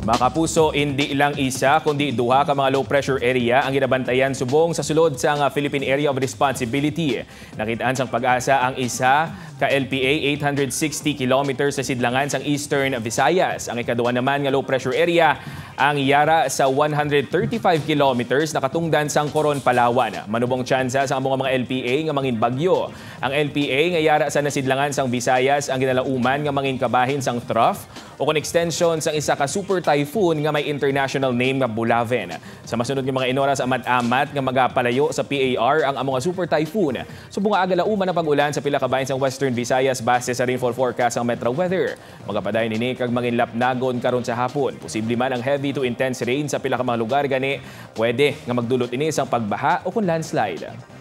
Mga kapuso, hindi lang isa kundi duha ka mga low pressure area ang ginabantayan subong sa sulod sa Philippine Area of Responsibility. Nakitaan sang pag-asa ang isa ka LPA 860 kilometers sa sidlangan sang Eastern Visayas. Ang ikaduha naman nga low pressure area ang yara sa 135 kilometers nakatungdan sang Coron, Palawan. Manubong tsansa sa mga LPA nga mangin bagyo. Ang LPA nga yara sa nasidlangan sang Visayas ang ginalauman nga mangin kabahin sang trough o kon extension sang isa ka super typhoon nga may international name nga Bulaven. Sa masunod nga mga inoras amat-amat nga magapalayo sa PAR ang among super typhoon. Subong nga agalauman ang pag-ulan sa pila ka bahin sang Western Visayas base sa rainfall forecast ng Metro Weather. Magapadayon ini kag mangin lapnagon karon sa hapon. Posible man ang heavy to intense rain sa pila ka mga lugar gani pwede nga magdulot ini sang pagbaha o kon landslide.